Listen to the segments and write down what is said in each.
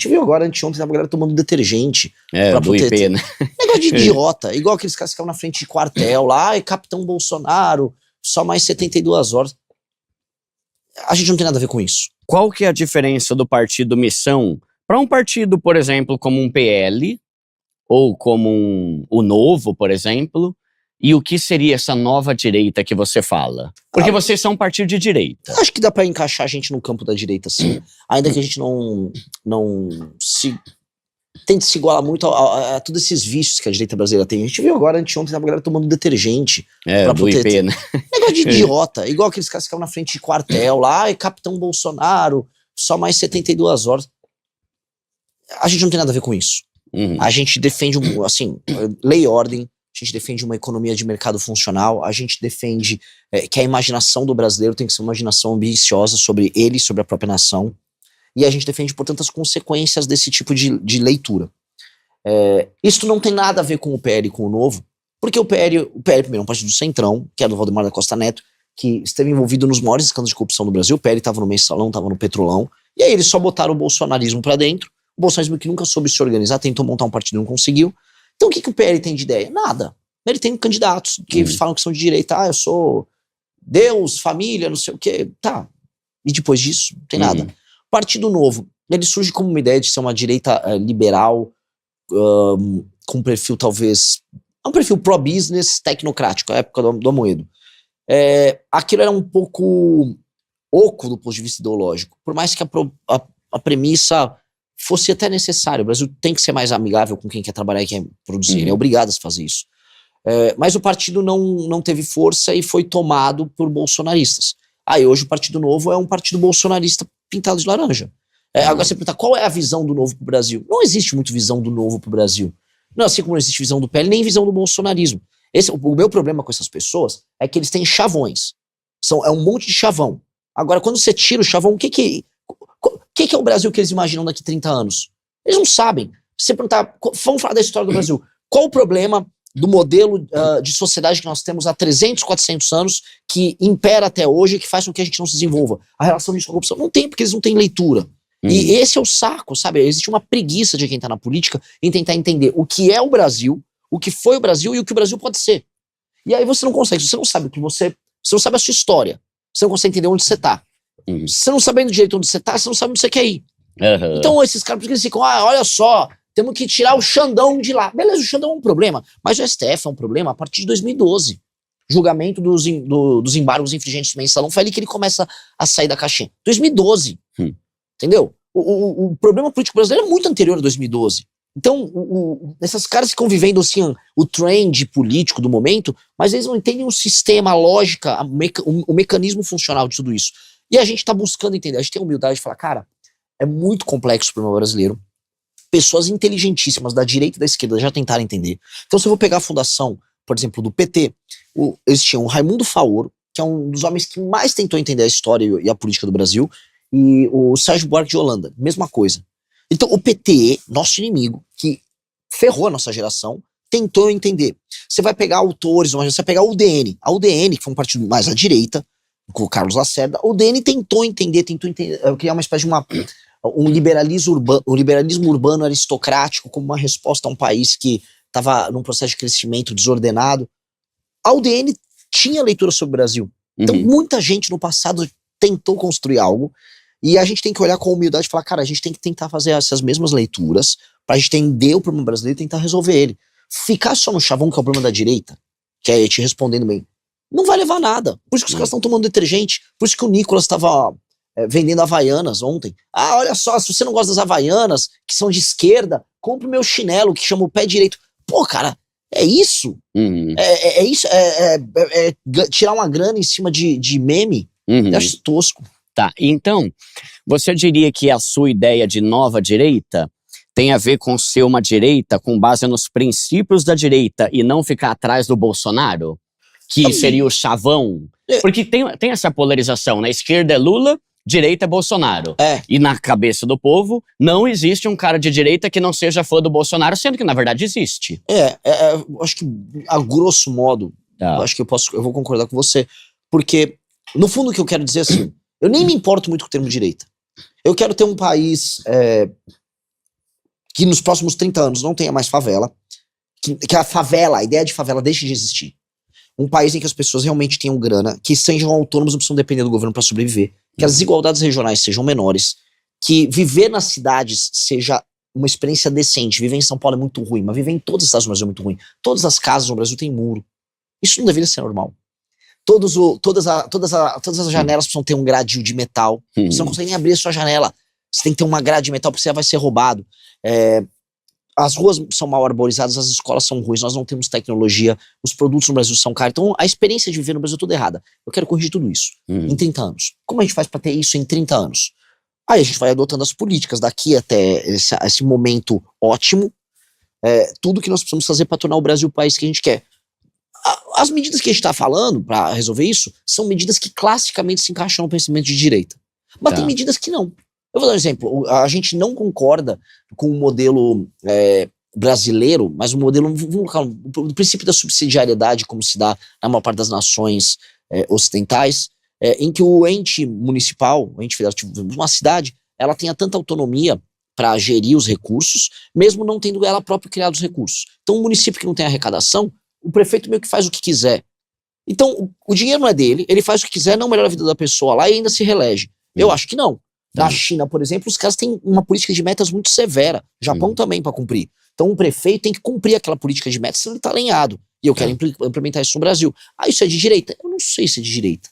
gente viu agora, anteontem, tava a galera tomando detergente. Do IP, né? Negócio de idiota. Igual aqueles caras que ficavam na frente de quartel lá, e Capitão Bolsonaro, só mais 72 horas. A gente não tem nada a ver com isso. Qual que é a diferença do partido Missão para um partido, por exemplo, como um PL, ou como o Novo, por exemplo, e o que seria essa nova direita que você fala? Porque vocês são um partido de direita. Acho que dá pra encaixar a gente no campo da direita, sim. Ainda que a gente não tente se igualar muito a todos esses vícios que a direita brasileira tem. A gente viu agora, anteontem, tava a galera tomando detergente. Do IP, né? Negócio de idiota. Igual aqueles caras que ficavam na frente de quartel lá, e Capitão Bolsonaro, só mais 72 horas. A gente não tem nada a ver com isso. A gente defende, lei e ordem. A gente defende uma economia de mercado funcional, a gente defende que a imaginação do brasileiro tem que ser uma imaginação ambiciosa sobre ele e sobre a própria nação, e a gente defende, portanto, as consequências desse tipo de leitura. Isso não tem nada a ver com o PL e com o Novo, porque o PL primeiro é um partido do Centrão, que é do Valdemar da Costa Neto, que esteve envolvido nos maiores escândalos de corrupção do Brasil. O PL estava no Mensalão, estava no Petrolão, e aí eles só botaram o bolsonarismo pra dentro, o bolsonarismo que nunca soube se organizar, tentou montar um partido e não conseguiu. Então o que o PL tem de ideia? Nada. Ele tem candidatos que falam que são de direita. Eu sou Deus, família, não sei o quê. Tá. E depois disso, não tem nada. O Partido Novo, ele surge como uma ideia de ser uma direita liberal, com um perfil talvez... um perfil pro-business, tecnocrático, a época do Amoedo. Aquilo era um pouco oco do ponto de vista ideológico. Por mais que a premissa fosse até necessário. O Brasil tem que ser mais amigável com quem quer trabalhar e quer produzir. Ele é obrigado a fazer isso. Mas o partido não teve força e foi tomado por bolsonaristas. Aí hoje o Partido Novo é um partido bolsonarista pintado de laranja. Agora você pergunta, qual é a visão do Novo pro Brasil? Não existe muito visão do Novo pro Brasil. Não, assim como não existe visão do PL, nem visão do bolsonarismo. O meu problema com essas pessoas é que eles têm chavões. É um monte de chavão. Agora, quando você tira o chavão, o que é o Brasil que eles imaginam daqui a 30 anos? Eles não sabem. Se você perguntar, vamos falar da história do Brasil. Qual o problema do modelo de sociedade que nós temos há 300, 400 anos, que impera até hoje e que faz com que a gente não se desenvolva? A relação disso com a corrupção? Não tem, porque eles não têm leitura. E esse é o saco, sabe? Existe uma preguiça de quem tá na política em tentar entender o que é o Brasil, o que foi o Brasil e o que o Brasil pode ser. E aí você não consegue, você não sabe o que você não sabe a sua história, você não consegue entender onde você tá. Você não sabendo direito onde você tá, você não sabe onde você quer ir. Então esses caras, porque eles ficam, olha só, temos que tirar o Xandão de lá. Beleza, o Xandão é um problema, mas o STF é um problema a partir de 2012. Julgamento dos embargos infringentes do Mensalão, foi ali que ele começa a sair da caixinha. 2012. Entendeu? O problema político brasileiro é muito anterior a 2012. Então, esses caras ficam vivendo assim, o trend político do momento, mas eles não entendem o sistema, a lógica, o mecanismo funcional de tudo isso. E a gente tá buscando entender, a gente tem a humildade de falar, cara, é muito complexo o problema brasileiro. Pessoas inteligentíssimas da direita e da esquerda já tentaram entender. Então, se eu vou pegar a fundação, por exemplo, do PT, eles tinham o Raimundo Faoro, que é um dos homens que mais tentou entender a história e a política do Brasil, e o Sérgio Buarque de Holanda, mesma coisa. Então o PT, nosso inimigo, que ferrou a nossa geração, tentou entender. Você vai pegar autores, você vai pegar a UDN, que foi um partido mais à direita, com o Carlos Lacerda, a UDN tentou entender, criar uma espécie de um liberalismo urbano aristocrático como uma resposta a um país que estava num processo de crescimento desordenado. A UDN tinha leitura sobre o Brasil. Então muita gente no passado tentou construir algo. E a gente tem que olhar com humildade e falar, cara, a gente tem que tentar fazer essas mesmas leituras pra gente entender o problema brasileiro e tentar resolver ele. Ficar só no chavão, que é o problema da direita, que é te respondendo bem, não vai levar a nada. Por isso que os caras estão tomando detergente, por isso que o Nicolas estava vendendo Havaianas ontem. Olha só, se você não gosta das Havaianas, que são de esquerda, compre o meu chinelo, que chama o pé direito. Pô, cara, é isso? É isso? Tirar uma grana em cima de meme? Eu acho isso tosco. Tá, então, você diria que a sua ideia de nova direita tem a ver com ser uma direita com base nos princípios da direita e não ficar atrás do Bolsonaro? Que seria o chavão? Porque tem essa polarização, né? Esquerda é Lula, direita é Bolsonaro. E na cabeça do povo, não existe um cara de direita que não seja fã do Bolsonaro, sendo que na verdade existe. Acho que, a grosso modo, acho que eu vou concordar com você, porque, no fundo, o que eu quero dizer é assim, eu nem me importo muito com o termo direita. Eu quero ter um país que nos próximos 30 anos não tenha mais favela, que a favela, a ideia de favela deixe de existir. Um país em que as pessoas realmente tenham grana, que sejam autônomos, não precisam depender do governo para sobreviver, que as desigualdades regionais sejam menores, que viver nas cidades seja uma experiência decente. Viver em São Paulo é muito ruim, mas viver em todas as cidades do Brasil é muito ruim. Todas as casas no Brasil têm muro. Isso não deveria ser normal. Todas as janelas precisam ter um gradil de metal. Você não consegue nem abrir a sua janela. Você tem que ter uma grade de metal porque você vai ser roubado. As ruas são mal arborizadas, as escolas são ruins, nós não temos tecnologia, os produtos no Brasil são caros. Então a experiência de viver no Brasil é toda errada. Eu quero corrigir tudo isso em 30 anos. Como a gente faz para ter isso em 30 anos? Aí a gente vai adotando as políticas daqui até esse momento ótimo, tudo que nós precisamos fazer para tornar o Brasil o país que a gente quer. As medidas que a gente está falando para resolver isso são medidas que classicamente se encaixam no pensamento de direita. Mas tem medidas que não. Eu vou dar um exemplo. A gente não concorda com o modelo brasileiro, mas o modelo, o princípio da subsidiariedade, como se dá na maior parte das nações ocidentais, em que o ente municipal, o ente federativo, uma cidade, ela tenha tanta autonomia para gerir os recursos, mesmo não tendo ela própria criado os recursos. Então, um município que não tem arrecadação, o prefeito meio que faz o que quiser. Então, o dinheiro não é dele, ele faz o que quiser, não melhora a vida da pessoa lá e ainda se reelege. Eu acho que não. Na China, por exemplo, os caras têm uma política de metas muito severa. Japão também para cumprir. Então, um prefeito tem que cumprir aquela política de metas, senão ele tá alinhado. E eu quero implementar isso no Brasil. Isso é de direita? Eu não sei se é de direita.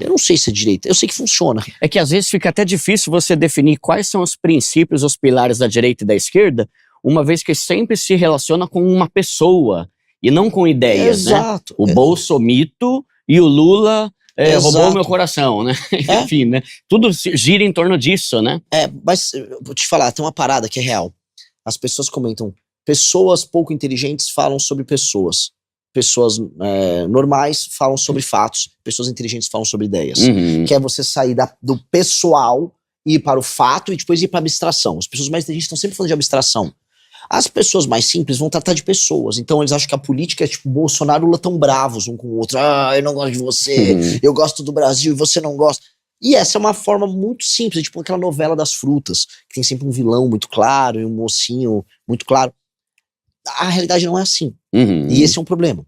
Eu não sei se é de direita. Eu sei que funciona. É que às vezes fica até difícil você definir quais são os princípios, os pilares da direita e da esquerda, uma vez que sempre se relaciona com uma pessoa e não com ideias, Exato. O Bolsomito e o Lula roubou meu coração, né? Enfim, né? Tudo gira em torno disso, né? Mas vou te falar, tem uma parada que é real. As pessoas comentam, pessoas pouco inteligentes falam sobre pessoas. Pessoas normais falam sobre fatos. Pessoas inteligentes falam sobre ideias. Que é você sair do pessoal, ir para o fato e depois ir para a abstração. As pessoas mais inteligentes estão sempre falando de abstração. As pessoas mais simples vão tratar de pessoas. Então eles acham que a política é tipo Bolsonaro e Lula tão bravos um com o outro. Eu não gosto de você, eu gosto do Brasil e você não gosta. E essa é uma forma muito simples, tipo aquela novela das frutas, que tem sempre um vilão muito claro e um mocinho muito claro. A realidade não é assim. E esse é um problema.